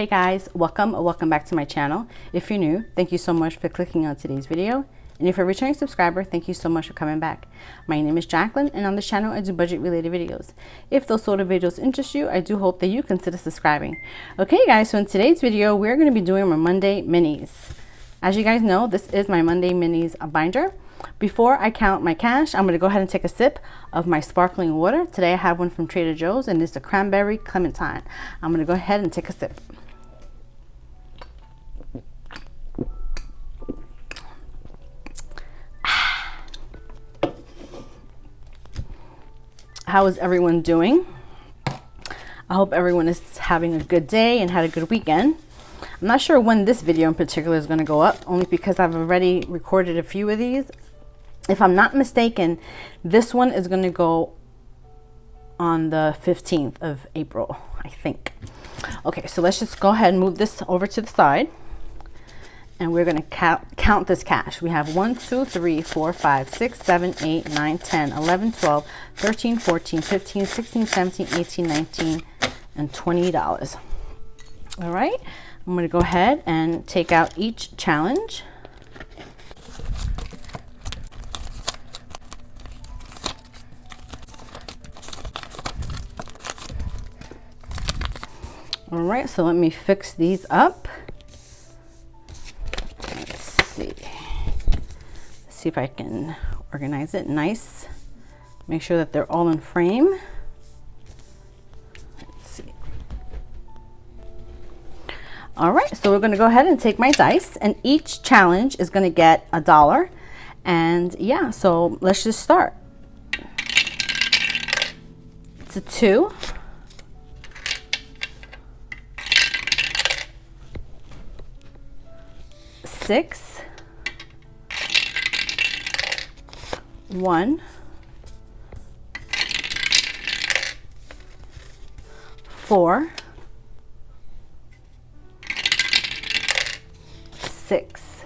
guys, welcome back to my channel. If you're new, thank you so much for clicking on today's video. And if you're a returning subscriber, thank you so much for coming back. My name is Jacqueline, and on this channel I do budget related videos. If those sort of videos interest you, I do hope that you consider subscribing. Okay guys, so in today's video we're going to be doing my Monday minis. As you guys know, this is my Monday minis binder. Before I count my cash, I'm going to go ahead and take a sip of my sparkling water. Today I have one from Trader Joe's, and it's the cranberry clementine. I'm going to go ahead and take a sip. How is everyone doing? I hope everyone is having a good day and had a good weekend. I'm not sure when this video in particular is going to go up, only because I've already recorded a few of these. If I'm not mistaken, this one is going to go on the 15th of April, I think. Okay, so let's just go ahead and move this over to the side. And we're going to count this cash. We have 1, 2, 3, 4, 5, 6, 7, 8, 9, 10, 11, 12, 13, 14, 15, 16, 17, 18, 19, and $20. All right, I'm going to go ahead and take out each challenge. All right, so let me fix these up. Let's see if I can organize it nice. Make sure that they're all in frame. Let's see. All right, so we're going to go ahead and take my dice, and each challenge is going to get $1. And yeah, so let's just start. It's a 2. 6, 1, 4, 6,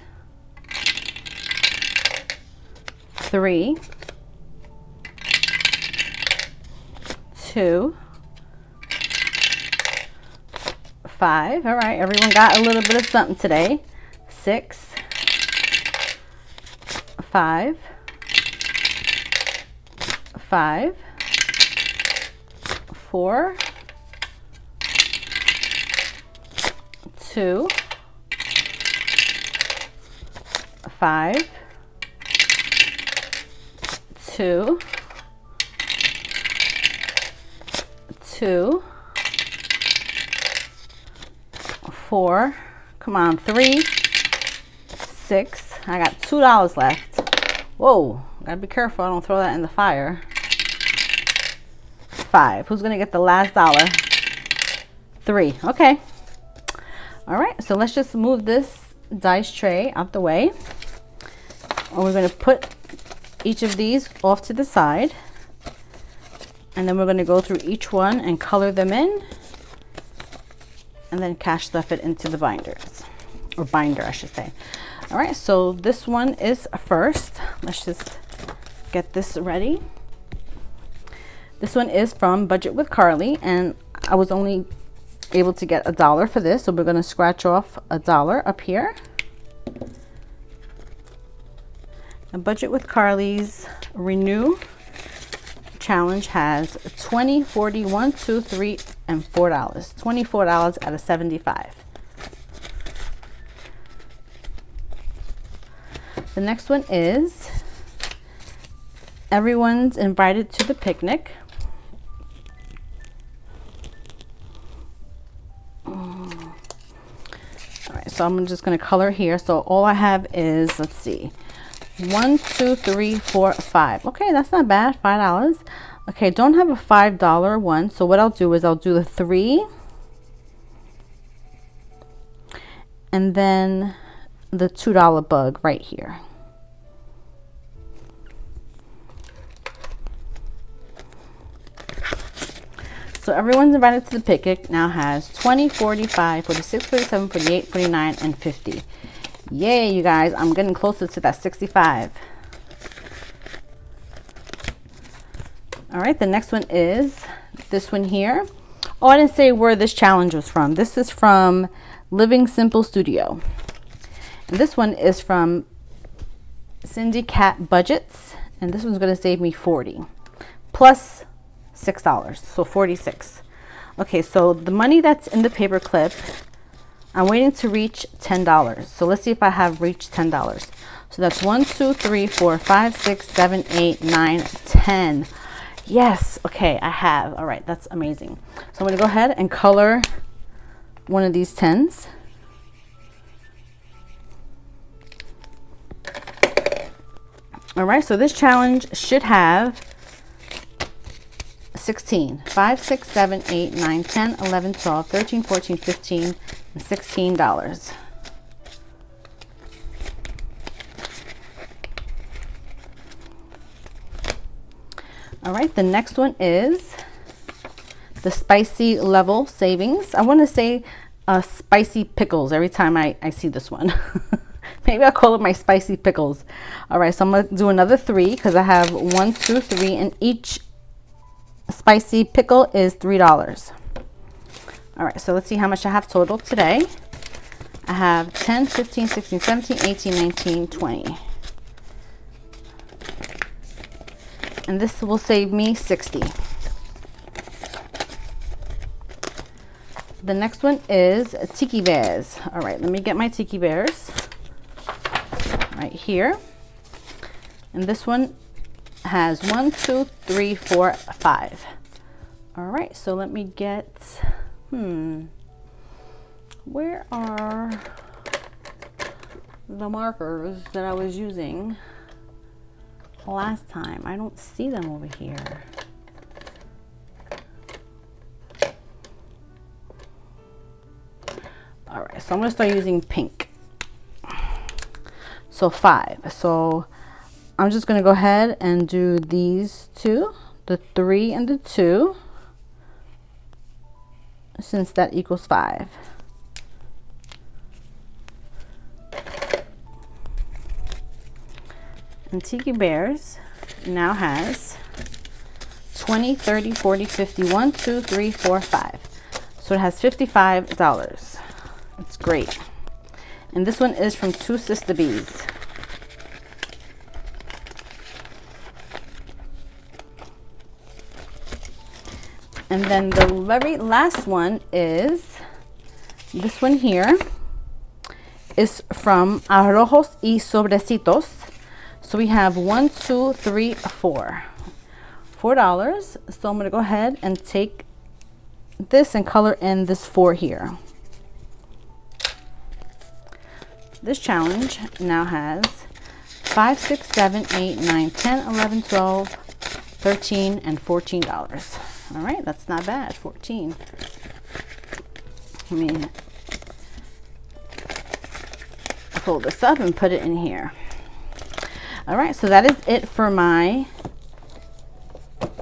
3, 2, 5. All right, everyone got a little bit of something today. 6, 5, 5, 4, 2, 5, 2, 2, 4, come on, 3, 6. I got $2 left. Whoa, gotta be careful I don't throw that in the fire. 5. Who's gonna get the last dollar? 3. Okay. All right, so let's just move this dice tray out the way. And we're gonna put each of these off to the side. And then we're gonna go through each one and color them in. And then cash stuff it into the binders. Or binder, I should say. All right, so this one is first. Let's just get this ready. This one is from Budget with Carly, and I was only able to get $1 for this, so we're going to scratch off $1 up here. And Budget with Carly's Renew challenge has 20, 40, 1, 2, 3, and $4. $24 out of 75. The next one is Everyone's Invited to the Picnic. All right, so I'm just going to color here. So all I have is, let's see, 1, 2, 3, 4, 5. Okay, that's not bad. $5. Okay, don't have a $5 one. So what I'll do is I'll do the 3, and then the $2 bug right here. So Everyone's Invited to the Picnic now has 20, 45, 46, 47, 48, 49, and 50. Yay, you guys, I'm getting closer to that 65. All right, the next one is this one here. Oh, I didn't say where this challenge was from. This is from Living Simple Studio. And this one is from pinkxbudgetz. And this one's going to save me $40 plus $6. So $46. Okay, so the money that's in the paper clip, I'm waiting to reach $10. So let's see if I have reached $10. So that's 1, 2, 3, 4, 5, 6, 7, 8, 9, 10. Yes. Okay, I have. All right, that's amazing. So I'm going to go ahead and color one of these 10s. All right, so this challenge should have 16. 5, 6, 7, 8, 9, 10, 11, 12, 13, 14, 15, and $16. All right, the next one is the spicy level savings. I want to say spicy pickles every time I see this one. Maybe I'll call it my spicy pickles. All right, so I'm going to do another 3 because I have 1, 2, 3, and each spicy pickle is $3. All right, so let's see how much I have total today. I have 10, 15, 16, 17, 18, 19, 20. And this will save me 60. The next one is Tiki Bears. All right, let me get my Tiki Bears right here. And this one has 1, 2, 3, 4, 5. All right, so let me get, where are the markers that I was using last time? I don't see them over here. All right, so I'm gonna start using pink. So 5. So I'm just gonna go ahead and do these 2, the 3 and the 2, since that equals 5. And Tiki Bears now has 20, 30, 40, 50, 1, 2, 3, 4, 5. So it has $55. That's great. And this one is from Two Sister Bees. And then the very last one is this one here. Is from Arrojos y Sobrecitos. So we have 1, 2, 3, 4. $4. So I'm going to go ahead and take this and color in this 4 here. This challenge now has 5, 6, 7, 8, 9, 10, 11, 12, 13, and $14. All right, that's not bad. 14. Let me fold this up and put it in here. All right, so that is it for my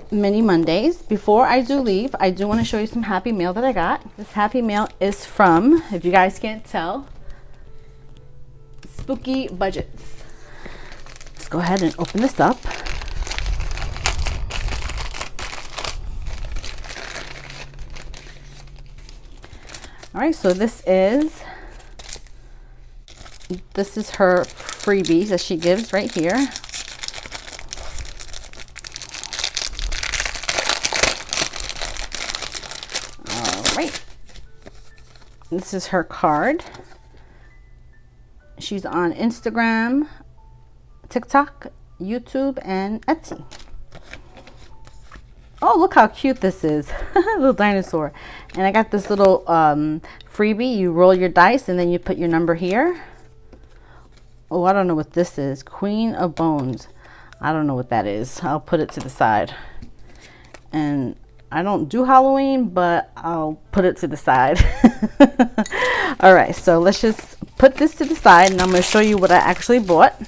mini Mondays. Before I do leave, I do want to show you some happy mail that I got. This happy mail is from, if you guys can't tell, pinkxbudgetz. Let's go ahead and open this up. All right, so this is her freebies that she gives right here. All right, this is her card. She's on Instagram, TikTok, YouTube, and Etsy. Oh, look how cute this is. Little dinosaur. And I got this little freebie. You roll your dice and then you put your number here. Oh, I don't know what this is. Queen of Bones. I don't know what that is. I'll put it to the side. And I don't do Halloween, but I'll put it to the side. All right, so let's just put this to the side and I'm going to show you what I actually bought.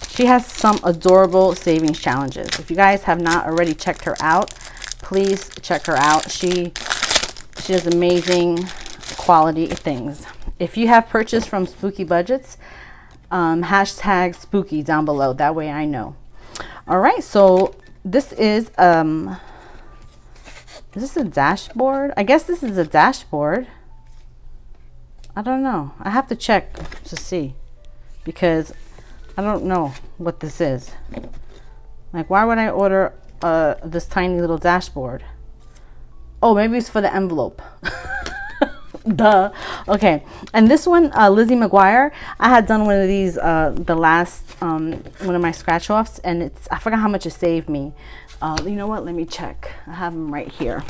She has some adorable savings challenges. If you guys have not already checked her out, please check her out. She does amazing quality things. If you have purchased from Spooky Budgets, hashtag spooky down below. That way I know. All right, so this is this a dashboard? I guess this is a dashboard. I don't know. I have to check to see because I don't know what this is. Like, why would I order this tiny little dashboard? Oh, maybe it's for the envelope. Duh. Okay, and this one, Lizzie McGuire, I had done one of these the last one of my scratch offs, and I forgot how much it saved me. You know what, let me check. I have them right here.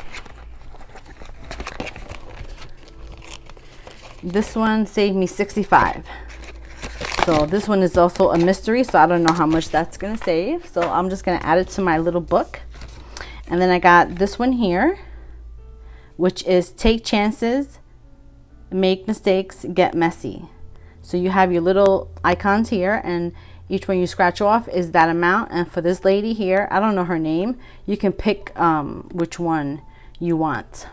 This one saved me $65. So this one is also a mystery, so I don't know how much that's gonna save, so I'm just gonna add it to my little book. And then I got this one here, which is Take Chances, Make Mistakes, Get Messy. So you have your little icons here, and each one you scratch off is that amount. And for this lady here, I don't know her name, you can pick which one you want.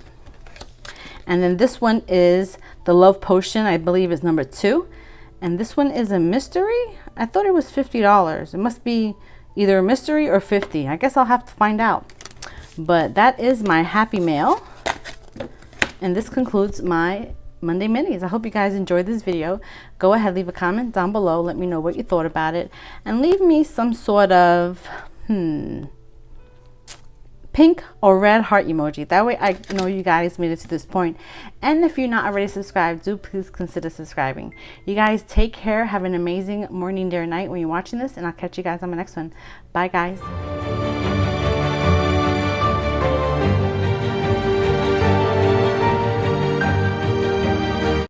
And then this one is the Love Potion, I believe is number 2. And this one is a mystery. I thought it was $50. It must be either a mystery or 50. I guess I'll have to find out. But that is my happy mail. And this concludes my Monday minis. I hope you guys enjoyed this video. Go ahead, leave a comment down below. Let me know what you thought about it. And leave me some sort of pink or red heart emoji. That way I know you guys made it to this point. And if you're not already subscribed, do please consider subscribing. You guys take care. Have an amazing morning, day, or night when you're watching this. And I'll catch you guys on my next one. Bye, guys.